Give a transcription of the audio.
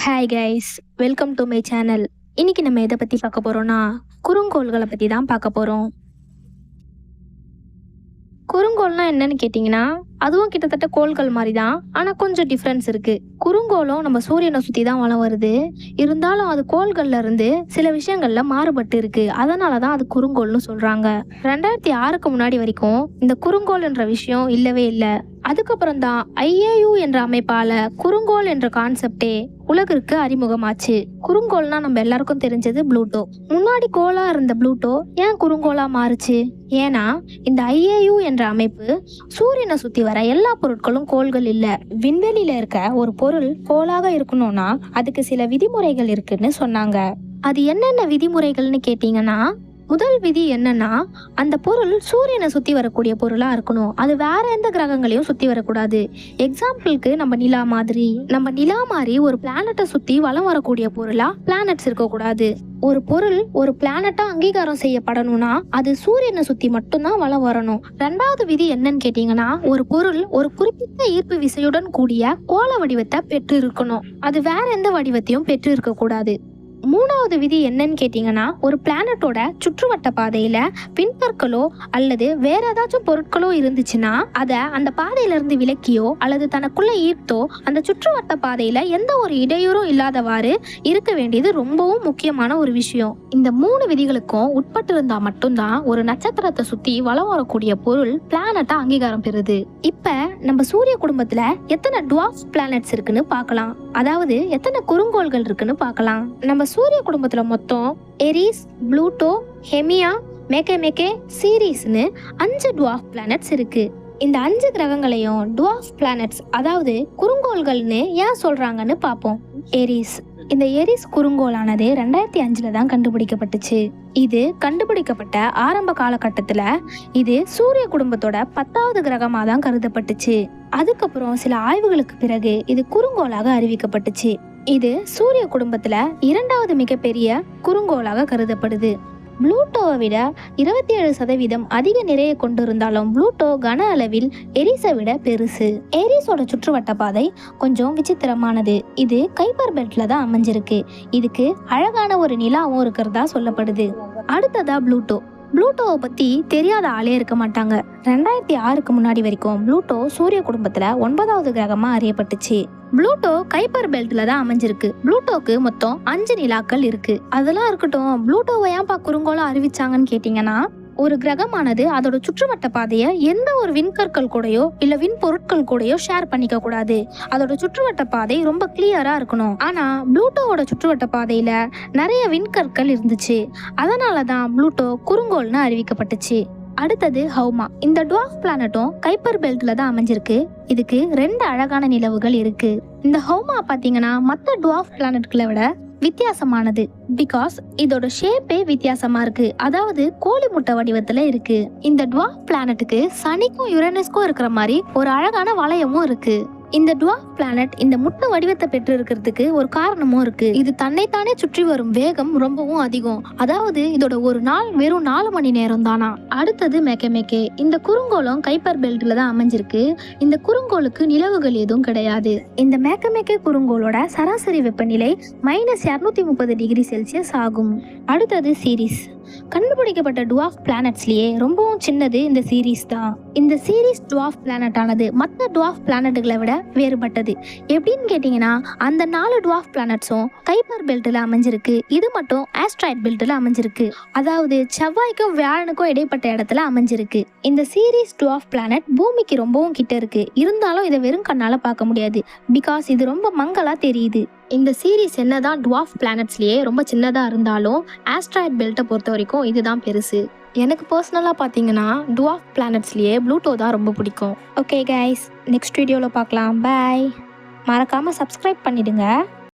Hi guys, welcome to my channel. இன்னைக்கு நம்ம எதை பற்றி பார்க்க போகிறோம்னா குறுங்கோள்களை பற்றி தான் பார்க்க போகிறோம். குறுங்கோள்னா என்னன்னு கேட்டிங்கன்னா, அதுவும் கிட்டத்தட்ட கோள்கள் மாதிரி தான், ஆனால் கொஞ்சம் டிஃப்ரென்ஸ் இருக்குது. குறுங்கோளும் நம்ம சூரியனை சுற்றி தான் வலம் வருது. இருந்தாலும் அது கோள்கள்ல இருந்து சில விஷயங்கள்ல மாறுபட்டு இருக்கு. அதனால தான் அது குறுங்கோள்னு சொல்கிறாங்க. 2006க்கு முன்னாடி வரைக்கும் இந்த குறுங்கோள் என்ற விஷயம் இல்லவே இல்லை. அதுக்கப்புறம் தான் IAU என்ற அமைப்பால குறுங்கோள் என்ற கான்செப்டே உலகிற்கு அறிமுகமாச்சு. குறுங்கோள்னா நம்ம எல்லாருக்கும் தெரிஞ்சது ப்ளூட்டோ. முன்னாடி கோளா இருந்த ப்ளூட்டோ ஏன் குறுங்கோளா மாறுச்சு? ஏன்னா இந்த IAU என்ற அமைப்பு சூரியனை சுத்தி வர எல்லா பொருட்களும் கோள்கள் இல்ல. விண்வெளியில இருக்க ஒரு பொருள் கோளாக இருக்கணும்னா அதுக்கு சில விதிமுறைகள் இருக்குன்னு சொன்னாங்க. அது என்னென்ன விதிமுறைகள்னு கேட்டீங்கன்னா, முதல் விதி என்னன்னா, அந்த பொருள் சூரியனை சுத்தி வரக்கூடிய பொருளா இருக்கணும். அது வேற எந்த கிரகங்களையும் சுத்தி வரக்கூடாது. எக்ஸாம்பிளுக்கு நம்ம நிலா மாதிரி ஒரு பிளானட்டை சுத்தி வலம் வரக்கூடிய பொருளா பிளானட்ஸ் இருக்கக்கூடாது. ஒரு பொருள் ஒரு பிளானட்டா அங்கீகாரம் செய்யப்படணும்னா அது சூரியனை சுத்தி மட்டும்தான் வலம் வரணும். ரெண்டாவது விதி என்னன்னு கேட்டீங்கன்னா, ஒரு பொருள் ஒரு குறிப்பிட்ட ஈர்ப்பு விசையுடன் கூடிய கோள வடிவத்தை பெற்று இருக்கணும். அது வேற எந்த வடிவத்தையும் பெற்று இருக்க கூடாது. மூணாவது விதி என்னன்னு கேட்டீங்கன்னா, ஒரு பிளானட்டோட சுற்றுவட்ட பாதையில விண்கற்களோ அல்லது வேற ஏதாச்சும் பொருட்களோ இருந்துச்சுன்னா அதை அந்த பாதையில இருந்து விலக்கியோ அல்லது தனக்குள்ள ஈர்த்தோ அந்த சுற்றுவட்ட பாதையில எந்த ஒரு இடையூறும் இல்லாதவாறு இருக்க வேண்டியது ரொம்பவும் முக்கியமான ஒரு விஷயம். இந்த 3 விதிகளுக்கும் உட்பட்டு இருந்தா மட்டும்தான் ஒரு நட்சத்திரத்தை சுத்தி வலம் வரக்கூடிய பொருள் பிளானட்டா அங்கீகாரம் பெறுது. இப்ப நம்ம சூரிய குடும்பத்துல எத்தனை டுவார்ஃப் பிளானட்ஸ் இருக்குன்னு பார்க்கலாம். அதாவது எத்தனை குறுங்கோள்கள் இருக்குன்னு பார்க்கலாம். நம்ம சூரிய குடும்பத்துல மொத்தம் எரிஸ், ப்ளூட்டோ, ஹெமியா, மேக்கே, சீரிஸ்னு 5 டுவார்ஃப் பிளானட்ஸ் இருக்கு. இந்த 5 கிரகங்களையும் டுவார்ஃப் பிளானட்ஸ் அதாவது குறுங்கோள்கள்னு ஏன் சொல்றாங்கன்னு பார்ப்போம். எரிஸ். இந்த எரிஸ் குறுங்கோளானது 2005 தான் கண்டுபிடிக்கப்பட்டுச்சு. இது கண்டுபிடிக்கப்பட்ட ஆரம்ப காலகட்டத்துல இது சூரிய குடும்பத்தோட 10வது கிரகமா தான் கருதப்பட்டுச்சு. அதுக்கப்புறம் சில ஆய்வுகளுக்கு பிறகு இது குறுங்கோளாக அறிவிக்கப்பட்டுச்சு. இது சூரிய குடும்பத்துல 2வது மிகப்பெரிய குறுங்கோளாக கருதப்படுது. ப்ளூட்டோவை விட 27% அதிக நிறைய கொண்டிருந்தாலும் ப்ளூட்டோ கன அளவில் எரிஸை விட பெருசு. எரிஸோட சுற்றுவட்ட பாதை கொஞ்சம் விசித்திரமானது. இது கைப்பர் பெல்ட்ல தான் அமைஞ்சிருக்கு. இதுக்கு அழகான ஒரு நிலாவும் இருக்கிறதா சொல்லப்படுது. அடுத்ததா ப்ளூட்டோவை பத்தி தெரியாத ஆளே இருக்க மாட்டாங்க. 2006க்கு முன்னாடி வரைக்கும் ப்ளூட்டோ சூரிய குடும்பத்துல 9வது கிரகமா அறியப்பட்டுச்சு. ப்ளூட்டோ கைப்பர் பெல்ட்ல தான் அமைஞ்சிருக்கு. ப்ளூட்டோக்கு மொத்தம் 5 நிலாக்கள் இருக்கு. அதெல்லாம் இருக்கட்டும், ப்ளூட்டோவை ஏன்பா குறுங்கோளா அறிவிச்சாங்கன்னு கேட்டீங்கன்னா, ஒரு கிரகமானது அதோட சுற்றுவட்ட பாதையை எந்த ஒரு விண்கற்கள் கூடயோ இல்ல விண் பொருட்கள் கூடயோ ஷேர் பண்ணிக்க கூடாது. அதோட சுற்றுவட்ட பாதை ரொம்ப கிளியரா இருக்கணும். ஆனா ப்ளூட்டோவோட சுற்றுவட்ட பாதையில நிறைய விண்கற்கள் இருந்துச்சு. அதனாலதான் ப்ளூட்டோ குறுங்கோள்னு அறிவிக்கப்பட்டுச்சு. அடுத்தது ஹௌமா. இந்த டுவார்ஃப் பிளானட்டும் கைப்பர் பெல்ட்ல தான் அமைஞ்சிருக்கு. இதுக்கு 2 அழகான நிலவுகள் இருக்கு. இந்த ஹௌமா பாத்தீங்கன்னா மற்ற டுவார்ஃப் பிளானட்களை விட வித்தியாசமானது. பிகாஸ் இதோட ஷேப்பே வித்தியாசமா இருக்கு. அதாவது கோழி முட்டை வடிவத்துல இருக்கு. இந்த டுவார்ஃப் பிளானட்டுக்கு சனிக்கும் யுரேனஸ்க்கும் இருக்கிற மாதிரி ஒரு அழகான வளையமும் இருக்கு. இந்த டுவார்ஃப் பிளானட் இந்த முட்டை வடிவத்தை பெற்று இருக்கிறதுக்கு ஒரு காரணமும் இருக்கு. இது தன்னைத்தானே சுற்றி வரும் வேகம் ரொம்பவும் அதிகம். அதாவது இதோட ஒரு நாள் வெறும் 4 மணி நேரம் தானா. அடுத்தது மேக்கே. இந்த குறுங்கோளம் கைப்பர் பெல்ட்ல தான் அமைஞ்சிருக்கு. இந்த குறுங்கோளுக்கு நிலவுகள் எதுவும் கிடையாது. இந்த மேக்கே குறுங்கோளோட சராசரி வெப்பநிலை -230 டிகிரி செல்சியஸ் ஆகும். அடுத்தது சீரிஸ். கண்டுபிடிக்கப்பட்ட டுவார்ஃப் பிளானட்ஸ்லயே ரொம்பவும் சின்னது இந்த சீரிஸ் தான். இந்த சீரிஸ் டுவார்ஃப் பிளானட் ஆனது மற்ற டுவார்ஃப் பிளானட்டுகளை விட வேறுபட்டது. எப்படின்னு கேட்டீங்கன்னா, அந்த 4 டுவார்ஃப் பிளானட்ஸும் கைப்பர் பெல்ட்ல அமைஞ்சிருக்கு. இது மட்டும் ஆஸ்ட்ராய்ட் பெல்ட்ல அமைஞ்சிருக்கு. அதாவது செவ்வாய்க்கும் வியாழனுக்கும் இடைப்பட்ட இடத்துல அமைஞ்சிருக்கு. இந்த சீரிஸ் டுவார்ஃப் பிளானட் பூமிக்கு ரொம்பவும் கிட்ட இருக்கு. இருந்தாலும் இதை வெறும் கண்ணால பார்க்க முடியாது. பிகாஸ் இது ரொம்ப மங்கலா தெரியுது. இந்த சீரிஸ் என்னதான் டுவார்ஃப் பிளானட்ஸ்லயே ரொம்ப சின்னதா இருந்தாலும் ஆஸ்ட்ராய்ட் பெல்ட்டை பொறுத்த வரைக்கும் இதுதான் பெருசு. எனக்கு பர்சனலாக பார்த்தீங்கன்னா டுவார்ஃப் பிளானட்ஸ்லயே ப்ளூட்டோ தான் ரொம்ப பிடிக்கும். ஓகே கைஸ், நெக்ஸ்ட் வீடியோவில் பார்க்கலாம். பாய். மறக்காமல் சப்ஸ்கிரைப் பண்ணிடுங்க.